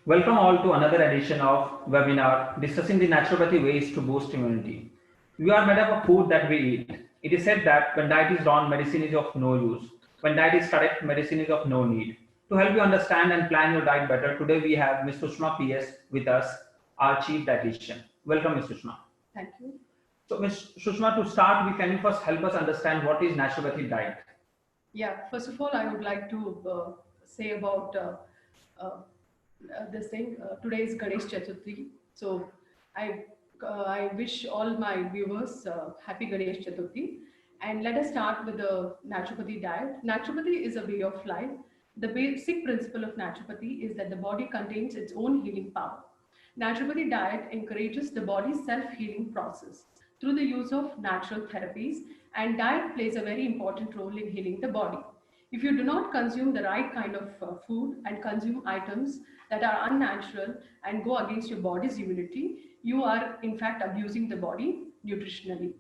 Welcome all to another edition of webinar discussing the naturopathy ways to boost immunity. We are made up of food that we eat. It is said that when diet is wrong, medicine is of no use. When diet is correct, medicine is of no need. To help you understand and plan your diet better, today we have Ms. Sushma PS with us, our Chief Dietitian. Welcome, Ms. Sushma. Thank you. So, Ms. Sushma, to start, can you first help us understand what is naturopathy diet? Yeah, first of all, I would like to say about this thing. Today is Ganesh Chaturthi, so I wish all my viewers happy Ganesh Chaturthi. And let us start with the naturopathy diet. Naturopathy is a way of life. The basic principle of naturopathy is that the body contains its own healing power. Naturopathy diet encourages the body's self-healing process through the use of natural therapies, and diet plays a very important role in healing the body. If you do not consume the right kind of food and consume items that are unnatural and go against your body's immunity, you are in fact abusing the body nutritionally.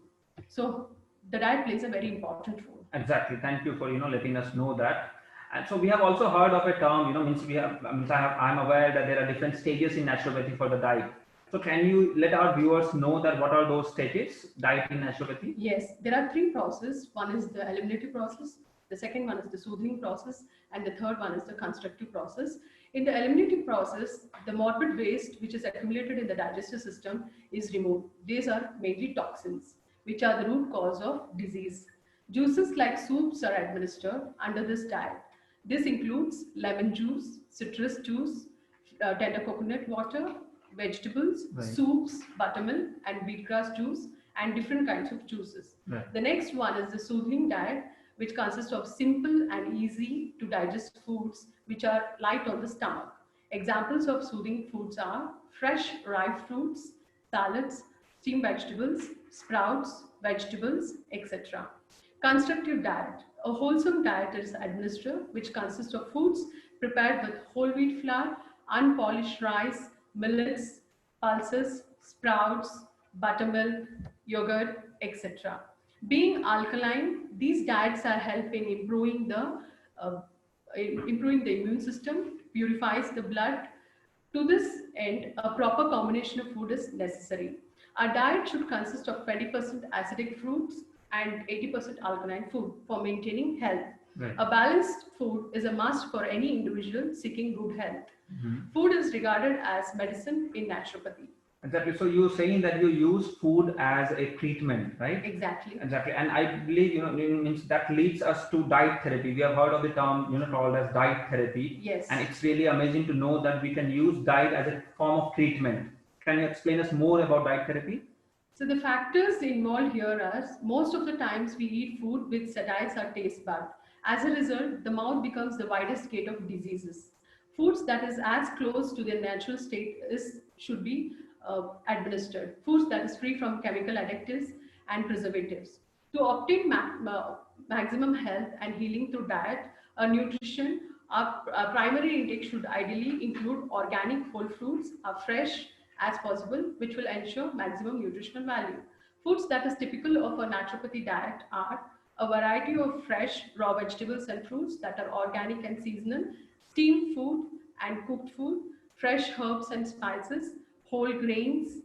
So the diet plays a very important role. Exactly. Thank you for letting us know that. And so we have also heard of a term, I'm aware that there are different stages in naturopathy for the diet. So can you let our viewers know that what are those stages, diet in naturopathy? Yes, there are three processes. One is the eliminative process, the second one is the soothing process, and the third one is the constructive process. In the eliminative process, the morbid waste which is accumulated in the digestive system is removed. These are mainly toxins, which are the root cause of disease. Juices like soups are administered under this diet. This includes lemon juice, citrus juice, tender coconut water, vegetables, Right. soups, buttermilk, and wheatgrass juice, and different kinds of juices. Right. The next one is the soothing diet, which consists of simple and easy to digest foods which are light on the stomach. Examples of soothing foods are fresh ripe fruits, salads, steamed vegetables, sprouts, vegetables, etc. Constructive diet. A wholesome diet is administered, which consists of foods prepared with whole wheat flour, unpolished rice, millets, pulses, sprouts, buttermilk, yogurt, etc. Being alkaline, these diets are helping uh, improving the immune system, purifies the blood. To this end, a proper combination of food is necessary. Our diet should consist of 20% acidic fruits and 80% alkaline food for maintaining health. Right. A balanced food is a must for any individual seeking good health. Mm-hmm. Food is regarded as medicine in naturopathy. Exactly. So you're saying that you use food as a treatment, right? Exactly. Exactly. And I believe, means that leads us to diet therapy. We have heard of the term, called as diet therapy. Yes. And it's really amazing to know that we can use diet as a form of treatment. Can you explain us more about diet therapy? So the factors involved here are, most of the times we eat food which satiates our taste bud. As a result, the mouth becomes the widest gate of diseases. Foods that is as close to their natural state should be administered. Foods that is free from chemical additives and preservatives. To obtain maximum health and healing through diet, nutrition, our primary intake should ideally include organic whole fruits, fresh as possible, which will ensure maximum nutritional value. Foods that is typical of a naturopathy diet are a variety of fresh raw vegetables and fruits that are organic and seasonal, steamed food and cooked food, fresh herbs and spices, whole grains.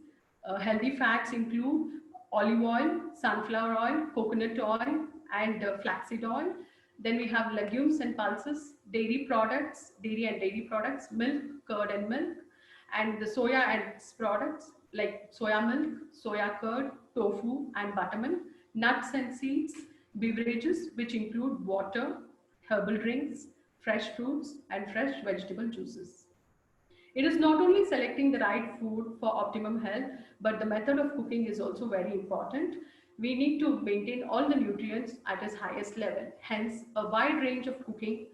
Healthy fats include olive oil, sunflower oil, coconut oil, and flaxseed oil. Then we have legumes and pulses, dairy and dairy products, milk, curd and milk, and the soya and products like soya milk, soya curd, tofu and buttermilk, nuts and seeds, beverages which include water, herbal drinks, fresh fruits and fresh vegetable juices. It is not only selecting the right food for optimum health, but the method of cooking is also very important. We need to maintain all the nutrients at its highest level. Hence, a wide range of cooking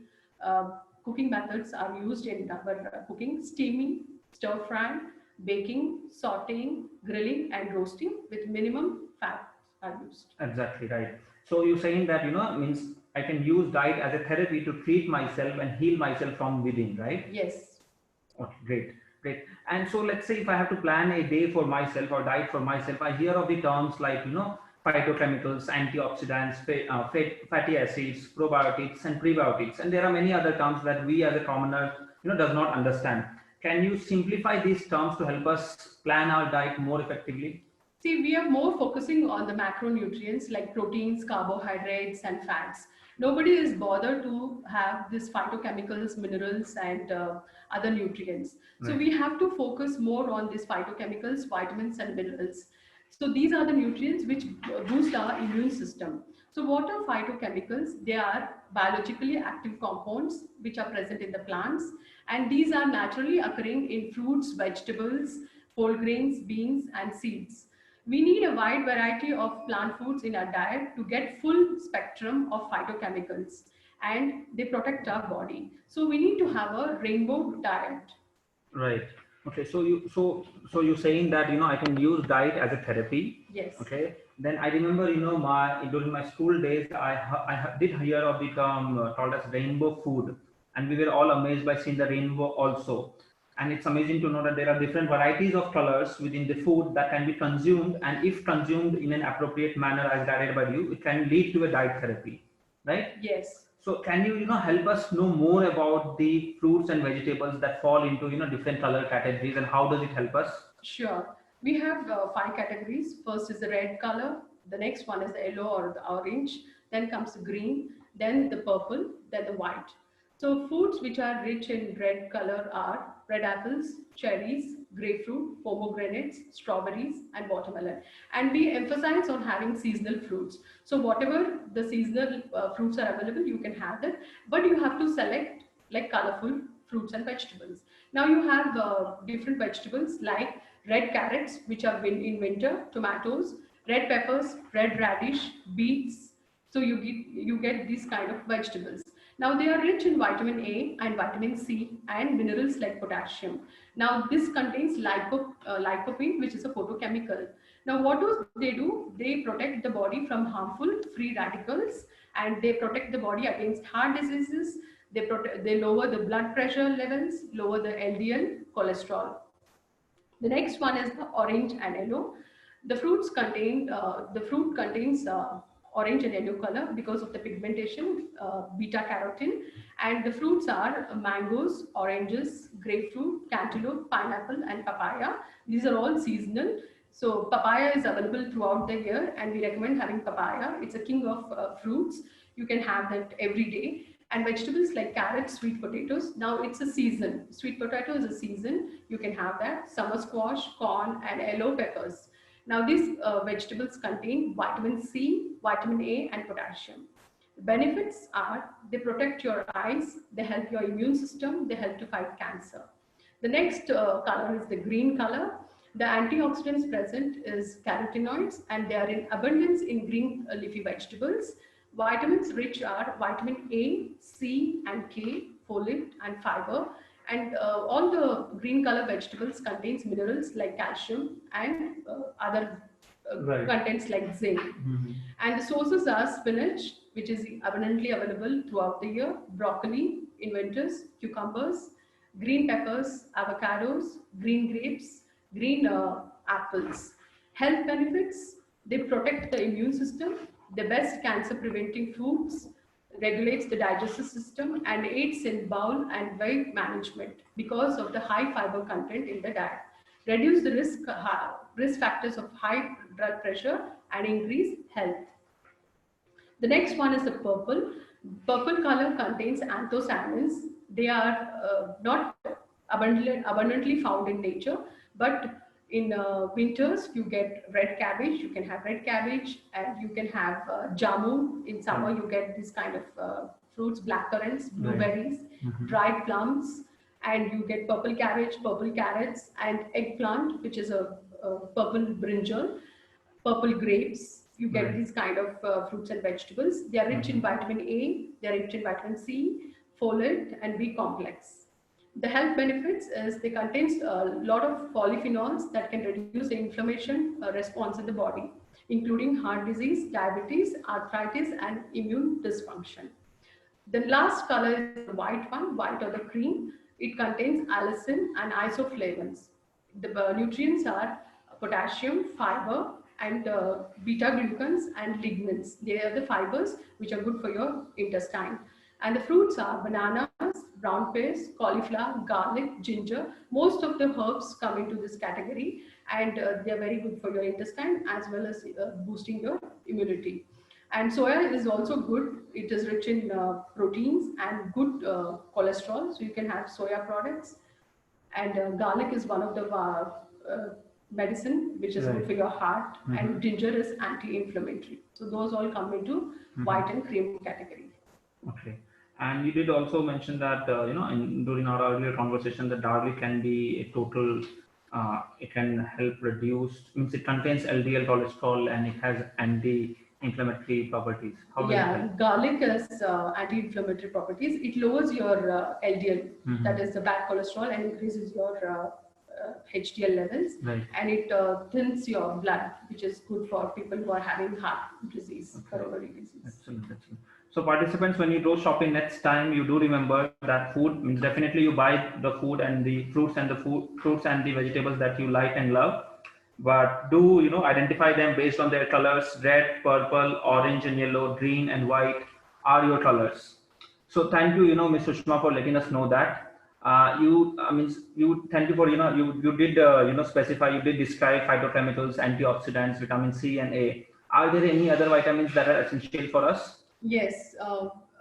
methods are used in our cooking: steaming, stir frying, baking, sauteing, grilling, and roasting with minimum fat are used. Exactly right. So you're saying that means I can use diet as a therapy to treat myself and heal myself from within, right? Yes. Okay, great, great. And so let's say if I have to plan a day for myself or diet for myself, I hear of the terms like phytochemicals, antioxidants, fatty acids, probiotics, and prebiotics, and there are many other terms that we as a commoner does not understand. Can you simplify these terms to help us plan our diet more effectively? See, we are more focusing on the macronutrients like proteins, carbohydrates, and fats. Nobody is bothered to have these phytochemicals, minerals, and other nutrients. So Right. we have to focus more on these phytochemicals, vitamins, and minerals. So these are the nutrients which boost our immune system. So what are phytochemicals? They are biologically active compounds which are present in the plants, and these are naturally occurring in fruits, vegetables, whole grains, beans, and seeds. We need a wide variety of plant foods in our diet to get full spectrum of phytochemicals, and they protect our body. So we need to have a rainbow diet. Right. Okay. So you're saying that I can use diet as a therapy. Yes. Okay. Then I remember my during my school days did hear of the term called as rainbow food, and we were all amazed by seeing the rainbow also. And it's amazing to know that there are different varieties of colors within the food that can be consumed, and if consumed in an appropriate manner as guided by you, it can lead to a diet therapy, right? Yes. So can you help us know more about the fruits and vegetables that fall into different color categories, and how does it help us? Sure. We have five categories. First is the red color. The next one is the yellow or the orange. Then comes the green. Then the purple. Then the white. So foods which are rich in red color are red apples, cherries, grapefruit, pomegranates, strawberries, and watermelon. And we emphasize on having seasonal fruits. So whatever the seasonal fruits are available, you can have that. But you have to select like colorful fruits and vegetables. Now you have different vegetables like red carrots, which are in winter, tomatoes, red peppers, red radish, beets. So you get these kind of vegetables. Now they are rich in vitamin A and vitamin C and minerals like potassium. Now this contains lycopene, which is a photochemical. Now what do they do? They protect the body from harmful free radicals, and they protect the body against heart diseases. They lower the blood pressure levels, lower the LDL cholesterol. The next one is the orange and yellow. The fruit contains orange and yellow color because of the pigmentation, beta carotene, and the fruits are mangoes, oranges, grapefruit, cantaloupe, pineapple, and papaya. These are all seasonal. So papaya is available throughout the year, and we recommend having papaya. It's a king of fruits. You can have that every day. And vegetables like carrots, sweet potatoes. Now it's a season. Sweet potato is a season. You can have that. Summer squash, corn, and yellow peppers. Now these vegetables contain vitamin C, vitamin A, and potassium. The benefits are they protect your eyes, they help your immune system, they help to fight cancer. The next color is the green color. The antioxidants present is carotenoids, and they are in abundance in green leafy vegetables. Vitamins rich are vitamin A, C, and K, folate, and fiber. And all the green color vegetables contains minerals like calcium and other Right. contents like zinc. And the sources are spinach, which is abundantly available throughout the year, broccoli in winters, cucumbers, green peppers, avocados, green grapes, green apples. Health benefits, they protect the immune system, the best cancer preventing foods, regulates the digestive system, and aids in bowel and weight management because of the high fiber content in the diet. Reduce the risk factors of high blood pressure and increase health. The next one is the purple. Purple color contains anthocyanins. They are not abundantly found in nature, but in winters you get red cabbage. You can have red cabbage, and you can have jamun. In summer you get this kind of fruits, black currants, blueberries, dried plums, and you get purple cabbage, purple carrots, and eggplant, which is a purple brinjal, purple grapes. You get Right. these kind of fruits and vegetables. They are rich in vitamin A, they are rich in vitamin C, folate, and B complex. The health benefits is they contains a lot of polyphenols that can reduce the inflammation response in the body, including heart disease, diabetes, arthritis, and immune dysfunction. The last color is the white one, white or the cream. It contains allicin and isoflavones. The nutrients are potassium, fiber, and beta glucans and lignans. They are the fibers which are good for your intestine. And the fruits are bananas, brown paste, cauliflower, garlic, ginger. Most of the herbs come into this category, and they are very good for your intestine as well as boosting your immunity. And soya is also good. It is rich in proteins and good cholesterol, so you can have soya products. And garlic is one of the medicine which is good Right. for your heart, Mm-hmm. and ginger is anti-inflammatory. So those all come into Mm-hmm. white and cream category. Okay. And you did also mention that, during our earlier conversation, that garlic can be a total, it can help reduce, means it contains LDL cholesterol and it has anti-inflammatory properties. How does it Yeah, help? garlic has anti-inflammatory properties. It lowers your LDL, Mm-hmm. that is the bad cholesterol, and increases your HDL levels, Right. and it thins your blood, which is good for people who are having heart disease, Okay. coronary disease. Excellent, excellent. So participants, when you go shopping next time, you do remember that food means definitely you buy the food and the fruits and the vegetables that you like and love. But do identify them based on their colors: red, purple, orange, and yellow, green, and white are your colors. So thank you, Ms. Sushma, for letting us know that. Thank you for you did specify, you did describe phytochemicals, antioxidants, vitamin C and A. Are there any other vitamins that are essential for us? Yes,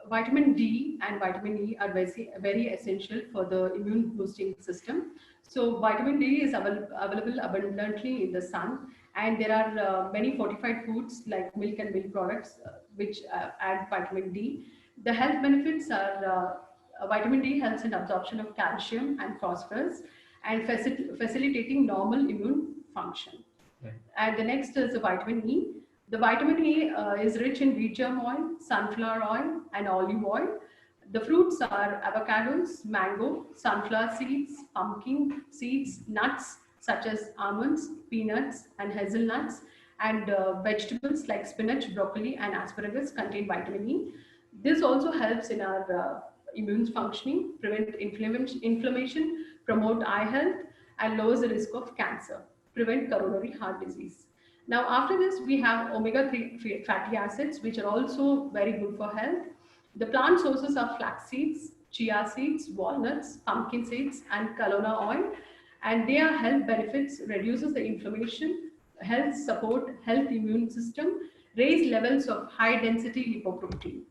vitamin D and vitamin E are very essential for the immune boosting system. So vitamin D is available abundantly in the sun, and there are many fortified foods like milk and milk products which add vitamin D. The health benefits are vitamin D helps in absorption of calcium and phosphorus, and facilitating normal immune function. Yeah. And the next is the vitamin E. The vitamin E is rich in wheat germ oil, sunflower oil, and olive oil. The fruits are avocados, mango, sunflower seeds, pumpkin seeds, nuts such as almonds, peanuts, and hazelnuts, and vegetables like spinach, broccoli, and asparagus contain vitamin E. This also helps in our immune functioning, prevent inflammation, promote eye health, and lowers the risk of cancer, prevent coronary heart disease. Now, after this, we have omega-3 fatty acids, which are also very good for health. The plant sources are flax seeds, chia seeds, walnuts, pumpkin seeds, and calona oil. And their health benefits reduces the inflammation, health support, health immune system, raise levels of high density lipoprotein.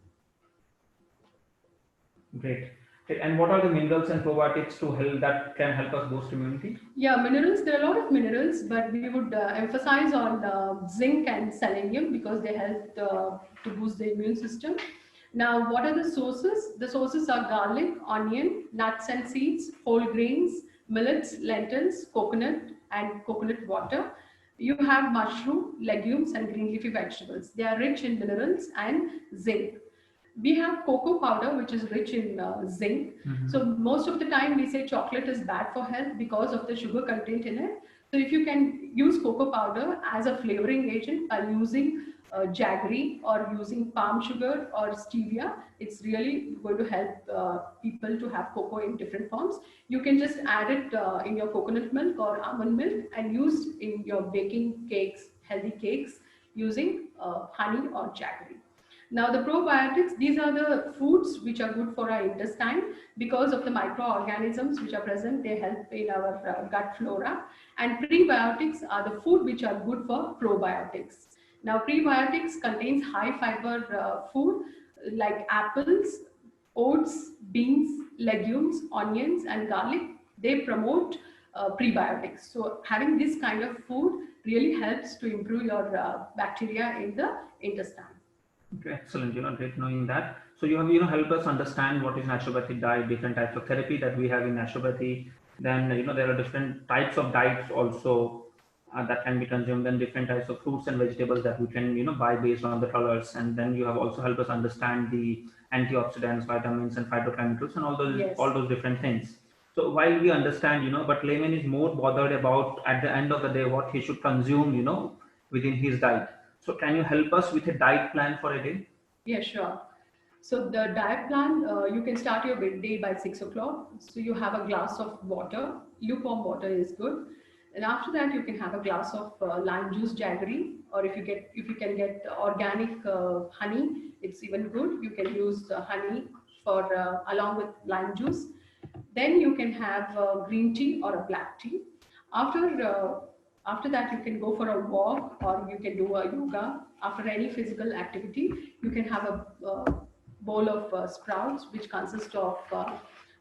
Great. Okay, and what are the minerals and probiotics to help that can help us boost immunity? Yeah, minerals, there are a lot of minerals, but we would emphasize on zinc and selenium because they help to boost the immune system. Now, what are the sources? The sources are garlic, onion, nuts and seeds, whole grains, millets, lentils, coconut, and coconut water. You have mushroom, legumes, and green leafy vegetables. They are rich in minerals and zinc. We have cocoa powder, which is rich in zinc. Mm-hmm. So most of the time we say chocolate is bad for health because of the sugar content in it. So if you can use cocoa powder as a flavoring agent by using jaggery or using palm sugar or stevia, it's really going to help people to have cocoa in different forms. You can just add it in your coconut milk or almond milk and use in your baking cakes, healthy cakes, using honey or jaggery. Now, the probiotics, these are the foods which are good for our intestine because of the microorganisms which are present. They help in our gut flora. And prebiotics are the food which are good for probiotics. Now, prebiotics contains high fiber food like apples, oats, beans, legumes, onions, and garlic. They promote prebiotics. So, having this kind of food really helps to improve your bacteria in the intestine. Okay, excellent. Great knowing that. So you have, helped us understand what is naturopathic diet, different types of therapy that we have in naturopathy. Then, there are different types of diets also that can be consumed, and different types of fruits and vegetables that we can, buy based on the colors. And then you have also helped us understand the antioxidants, vitamins, and phytochemicals, and all Yes. those different things. So while we understand, but layman is more bothered about at the end of the day what he should consume, within his diet. So can you help us with a diet plan for a day? Yeah, sure. So the diet plan, you can start your day by 6 o'clock. So you have a glass of water. Lukewarm water is good. And after that, you can have a glass of lime juice jaggery, or if you can get organic honey, it's even good. You can use honey for along with lime juice. Then you can have green tea or a black tea. After after that, you can go for a walk or you can do a yoga. After any physical activity, you can have a bowl of sprouts, which consist of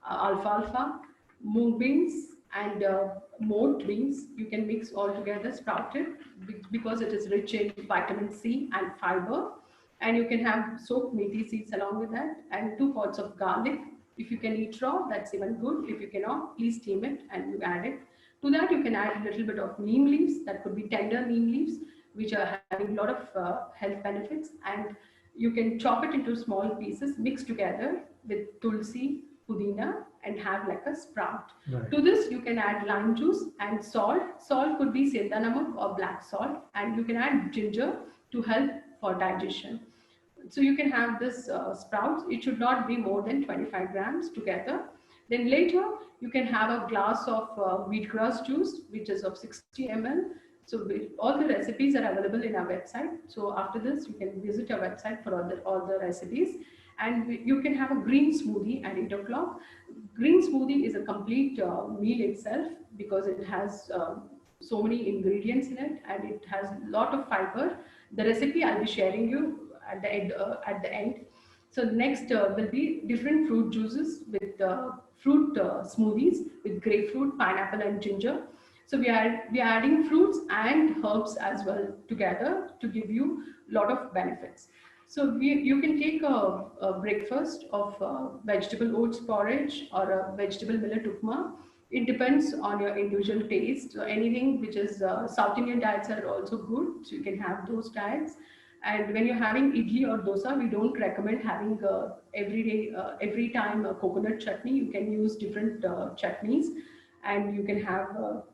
alfalfa, mung beans, and mort beans. You can mix all together, sprouted, because it is rich in vitamin C and fiber. And you can have soaked methi seeds along with that, and 2 pods of garlic. If you can eat raw, that's even good. If you cannot, please steam it and you add it. To that, you can add a little bit of neem leaves. That could be tender neem leaves, which are having a lot of health benefits. And you can chop it into small pieces, mix together with tulsi, pudina, and have like a sprout. Right. To this, you can add lime juice and salt. Salt could be senda namak or black salt, and you can add ginger to help for digestion. So you can have this sprouts. It should not be more than 25 grams together. Then later you can have a glass of wheatgrass juice, which is of 60 ml. So all the recipes are available in our website. So after this, you can visit our website for all the recipes. And you can have a green smoothie at 8 o'clock. Green smoothie is a complete meal itself, because it has so many ingredients in it, and it has a lot of fiber. The recipe I'll be sharing you at the end. So next will be different fruit juices with fruit smoothies with grapefruit, pineapple, and ginger. So we are adding fruits and herbs as well together to give you a lot of benefits. So you can take a breakfast of vegetable oats porridge or a vegetable millet upma. It depends on your individual taste. So anything which is South Indian diets are also good, so you can have those diets. And when you're having idli or dosa, we don't recommend having every time a coconut chutney. You can use different chutneys, and you can have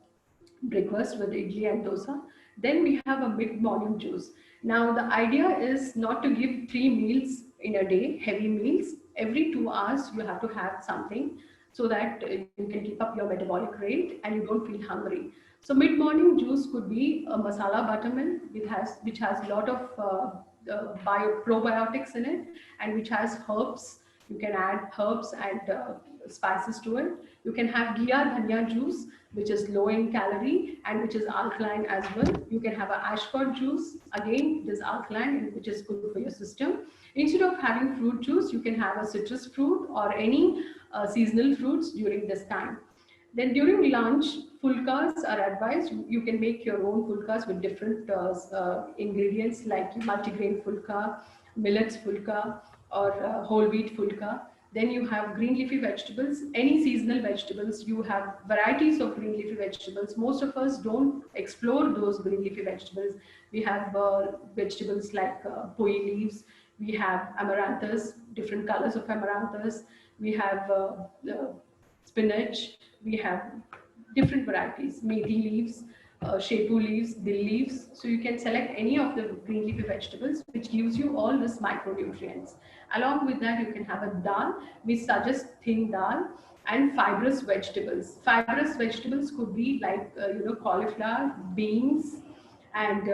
breakfast with idli and dosa. Then we have a mid-morning juice. Now the idea is not to give 3 meals in a day, heavy meals. Every 2 hours you have to have something, so that you can keep up your metabolic rate and you don't feel hungry. So mid-morning juice could be a masala buttermilk, which has a lot of probiotics in it, and which has herbs. You can add herbs and spices to it. You can have ghee dhania juice, which is low in calorie and which is alkaline as well. You can have a ashwagandha juice. Again, it is alkaline and which is good for your system. Instead of having fruit juice, you can have a citrus fruit or any seasonal fruits during this time. Then during lunch, fulkas are advised. You can make your own fulkas with different ingredients like multigrain fulka, millets fulka, or whole wheat fulka. Then you have green leafy vegetables, any seasonal vegetables. You have varieties of green leafy vegetables. Most of us don't explore those green leafy vegetables. We have vegetables like poi leaves. We have amaranthus, different colors of amaranthus. We have spinach. We have different varieties, methi leaves, shepu leaves, dill leaves. So you can select any of the green leafy vegetables, which gives you all this micronutrients. Along with that, you can have a dal. We suggest thin dal and fibrous vegetables. Fibrous vegetables could be like cauliflower, beans, and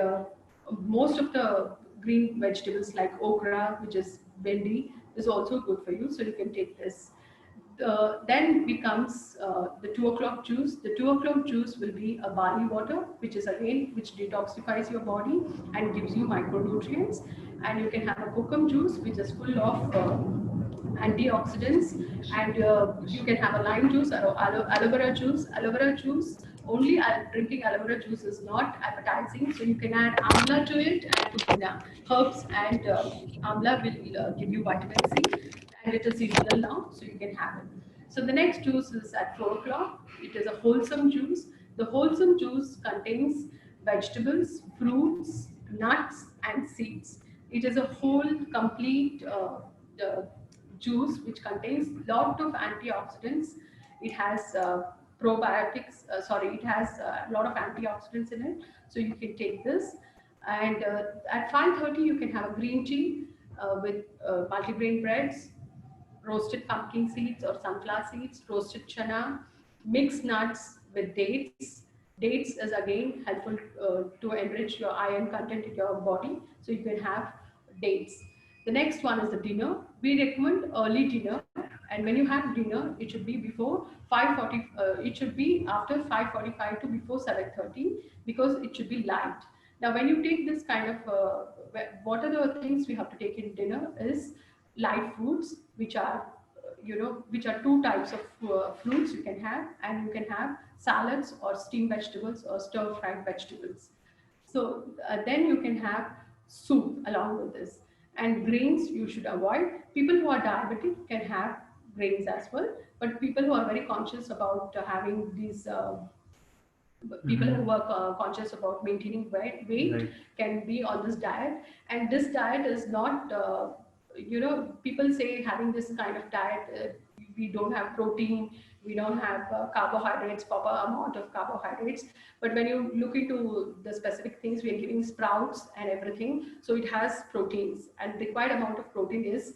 most of the green vegetables like okra, which is bendi, is also good for you. So you can take this. Then becomes the 2 o'clock juice. The 2 o'clock juice will be a barley water, which is again which detoxifies your body and gives you micronutrients. And you can have a kokum juice, which is full of antioxidants. And you can have a lime juice or aloe vera juice. Aloe vera juice, only drinking aloe vera juice is not appetizing, so you can add amla to it and pudina. Herbs and amla will give you vitamin C, and it is seasonal now, so you can have it. So the next juice is at 4 o'clock. It is a wholesome juice. The wholesome juice contains vegetables, fruits, nuts, and seeds. It is a whole, complete juice which contains lot of antioxidants. It has probiotics. It has a lot of antioxidants in it. So you can take this. And at 5:30, you can have a green tea with multigrain breads, roasted pumpkin seeds or sunflower seeds, roasted chana, mixed nuts with dates. Dates is again helpful to enrich your iron content in your body, so you can have dates. The next one is the dinner. We recommend early dinner And when you have dinner, it should be before 5:40. It should be after 5:45 to before 7:30, because it should be light. Now, when you take this kind of, what are the things we have to take in dinner is light foods, which are, which are two types of fruits you can have, and you can have salads or steamed vegetables or stir fried vegetables. So then you can have soup along with this. And grains you should avoid. People who are diabetic can have grains as well, but people who are very conscious about having these people who Mm-hmm. are conscious about maintaining weight Right. can be on this diet. And this diet is not, people say having this kind of diet, we don't have protein, we don't have carbohydrates, proper amount of carbohydrates. But when you look into the specific things, we are giving sprouts and everything, so it has proteins, and required amount of protein is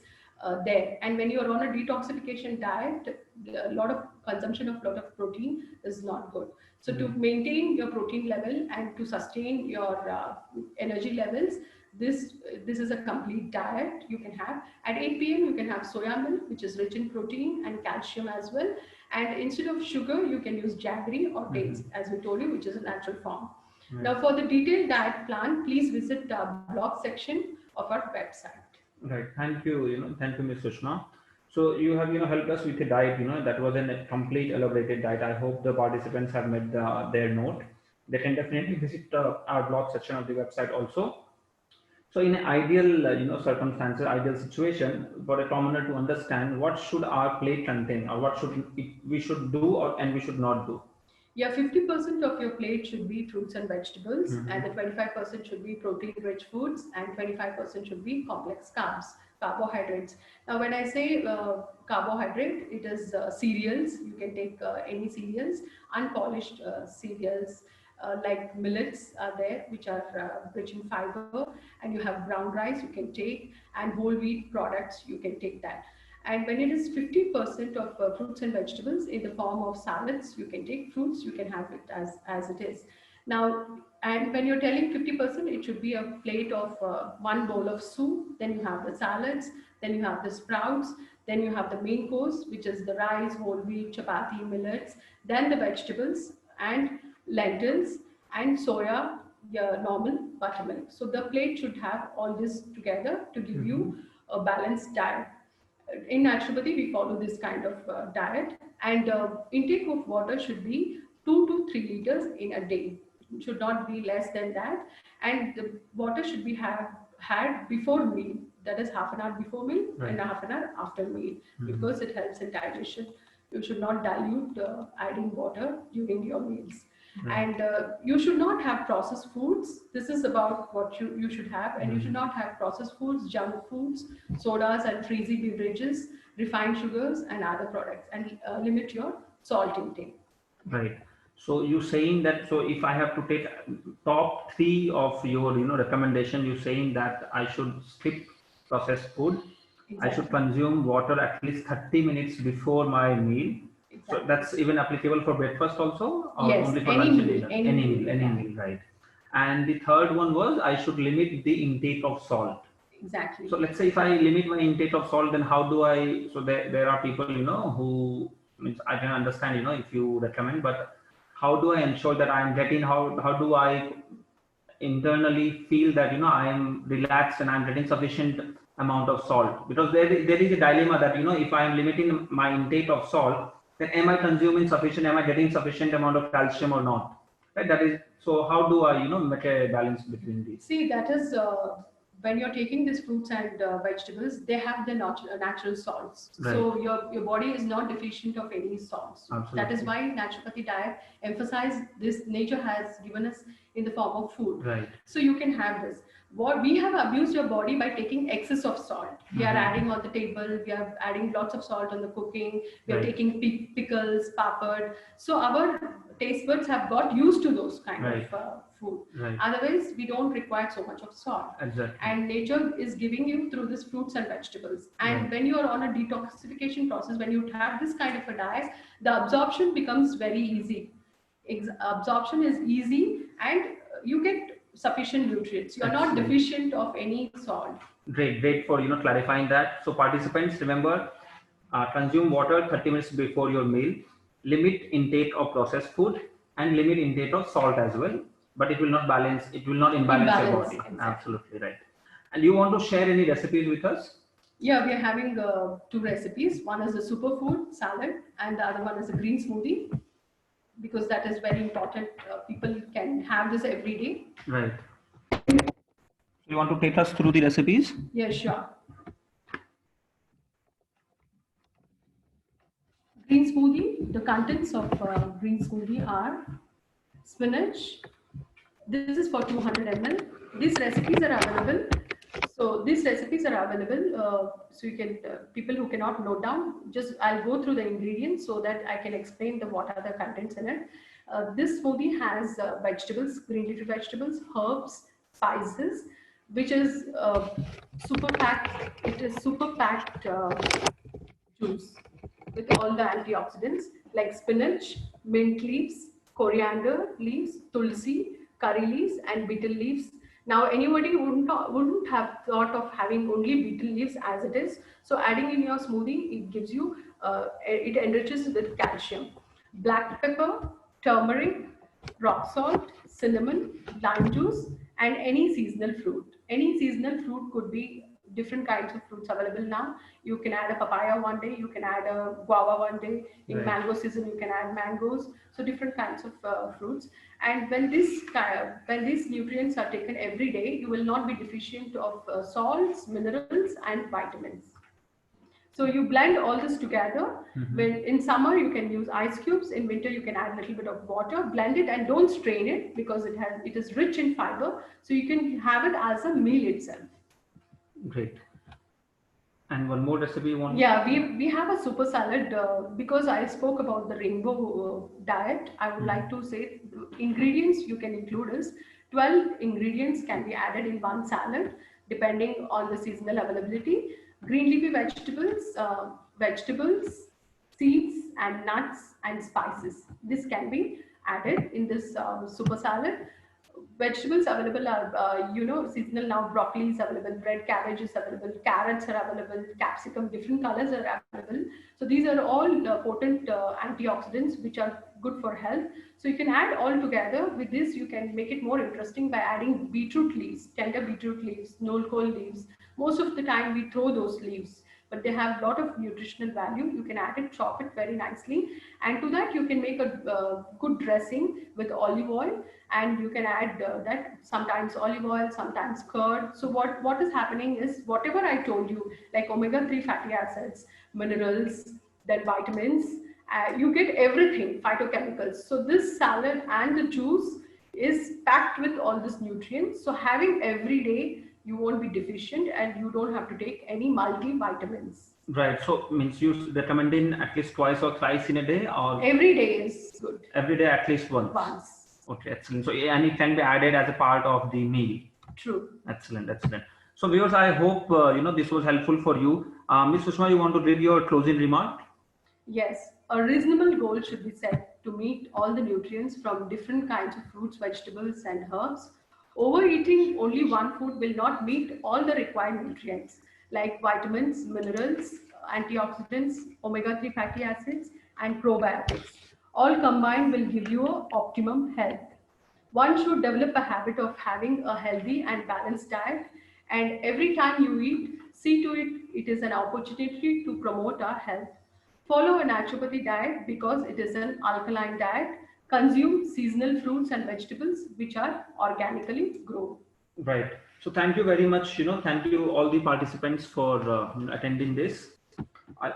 there. And when you are on a detoxification diet, a lot of consumption of lot of protein is not good. So to maintain your protein level and to sustain your energy levels, this is a complete diet you can have. At 8 p.m. you can have soya milk, which is rich in protein and calcium as well. And instead of sugar, you can use jaggery or dates, as we told you, which is a natural form. Right. Now, for the detailed diet plan, please visit the blog section of our website. Right. Thank you. Thank you, Ms. Sushma. So you have, helped us with a diet. That was a complete elaborated diet. I hope the participants have made their note. They can definitely visit our blog section of the website also. So in an ideal, circumstances, ideal situation, for a commoner to understand what should our plate contain, or what we should do, and we should not do. Yeah, 50% of your plate should be fruits and vegetables, Mm-hmm. and the 25% should be protein-rich foods, and 25% should be complex carbs, carbohydrates. Now, when I say carbohydrate, it is cereals. You can take any cereals, unpolished cereals, like millets are there, which are rich in fiber, and you have brown rice you can take, and whole wheat products you can take that. And when it is 50% of fruits and vegetables in the form of salads, you can take fruits, you can have it as it is. Now, and when you're telling 50%, it should be a plate of one bowl of soup, then you have the salads, then you have the sprouts, then you have the main course, which is the rice, whole wheat, chapati, millets, then the vegetables and lentils and soya, yeah, normal buttermilk. So the plate should have all this together to give you a balanced diet. In naturopathy, we follow this kind of diet, and intake of water should be 2 to 3 liters in a day. It should not be less than that. And the water should be had before meal, that is half an hour before meal, Right. and half an hour after meal, because it helps in digestion. You should not dilute adding water during your meals. And you should not have processed foods. This is about what you should have. And you should not have processed foods, junk foods, sodas and frizzy beverages, refined sugars and other products. And limit your salt intake. Right. So you saying that, so if I have to take top three of your recommendation, you saying that I should skip processed food, I should Exactly. consume water at least 30 minutes before my meal. So Exactly. that's even applicable for breakfast also, or Yes, only for any lunch and meal, dinner? any meal you Any have. meal, right? And the third one was I should limit the intake of salt. Exactly. So let's say if I limit my intake of salt, then how do I? So there are people who, means I can understand if you recommend, but how do I ensure that I am getting, how do I internally feel that I am relaxed and I'm getting sufficient amount of salt? Because there is a dilemma that if I am limiting my intake of salt, then am I consuming sufficient, am I getting sufficient amount of calcium or not? Right, that is, so how do I make a balance between these? See, that is when you're taking these fruits and vegetables, they have the natural salts. Right. So your body is not deficient of any salts. That is Absolutely. why naturopathy diet emphasize this. Nature has given us in the form of food. Right. So you can have this. What we have abused your body by taking excess of salt. We are adding on the table. We are adding lots of salt on the cooking. We are Right. taking pickles, papad. So our taste buds have got used to those kind Right. of food. Right. Otherwise, we don't require so much of salt. Exactly. And nature is giving you through this fruits and vegetables. And Right. when you are on a detoxification process, when you have this kind of a diet, the absorption becomes very easy. Absorption is easy, and you get sufficient nutrients. You are not Excellent. deficient of any salt. Great for clarifying that. So participants, remember, consume water 30 minutes before your meal, limit intake of processed food, and limit intake of salt as well. But it will not balance, it will not imbalance your Imbalance, body. exactly. Absolutely right. And you want to share any recipes with us? Yeah, we are having two recipes. One is a superfood salad, and the other one is a green smoothie, because that is very important. People can have this every day. Right. You want to take us through the recipes? Yeah, sure. Green smoothie. The contents of green smoothie are spinach. This is for 200 ml. These recipes are available. So these recipes are available. So you can people who cannot note down, just I'll go through the ingredients so that I can explain what are the contents in it. This smoothie has vegetables, green leafy vegetables, herbs, spices, which is super packed. It is super packed juice with all the antioxidants like spinach, mint leaves, coriander leaves, tulsi, curry leaves, and betel leaves. Now, anybody wouldn't have thought of having only betel leaves as it is. So, adding in your smoothie, it gives you, it enriches with calcium. Black pepper, turmeric, rock salt, cinnamon, lime juice, and any seasonal fruit. Any seasonal fruit could be different kinds of fruits available now. You can add a papaya one day, you can add a guava one day. In Right. mango season, you can add mangoes. So different kinds of fruits. And when these nutrients are taken every day, you will not be deficient of salts, minerals, and vitamins. So you blend all this together. When in summer you can use ice cubes, in winter you can add a little bit of water, blend it and don't strain it because it is rich in fiber. So you can have it as a meal itself. Great. And one more recipe you want? Yeah, we have a super salad because I spoke about the rainbow diet. I would like to say the ingredients you can include is 12 ingredients can be added in one salad depending on the seasonal availability. Green leafy vegetables, seeds and nuts and spices. This can be added in this super salad. Vegetables available are seasonal now. Broccoli is available, red cabbage is available, carrots are available, capsicum, different colors are available. So these are all potent antioxidants which are good for health. So you can add all together. With this you can make it more interesting by adding beetroot leaves, tender beetroot leaves, nolcol leaves. Most of the time we throw those leaves, but they have a lot of nutritional value. You can add it, chop it very nicely, and to that you can make a good dressing with olive oil, and you can add that sometimes olive oil, sometimes curd. So what is happening is whatever I told you, like omega-3 fatty acids, minerals, then vitamins, you get everything, phytochemicals. So this salad and the juice is packed with all these nutrients. So having every day, you won't be deficient and you don't have to take any multivitamins. Right. So means you recommending at least twice or thrice in a day, or Every day is good. every day at least once? Once. Okay, excellent. So and it can be added as a part of the meal. True. Excellent, excellent. So viewers, I hope this was helpful for you. Ms. Sushma, you want to give your closing remark? Yes, a reasonable goal should be set to meet all the nutrients from different kinds of fruits, vegetables, and herbs. Overeating only one food will not meet all the required nutrients like vitamins, minerals, antioxidants, omega-3 fatty acids, and probiotics. All combined will give you optimum health. One should develop a habit of having a healthy and balanced diet, and every time you eat, see to it it is an opportunity to promote our health. Follow a naturopathy diet because it is an alkaline diet. Consume seasonal fruits and vegetables which are organically grown. Right. So thank you very much. Thank you all the participants for attending this.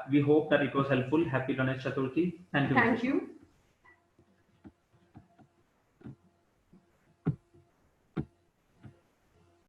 We hope that it was helpful. Happy Ganesh Chaturthi. Thank you. Thank you.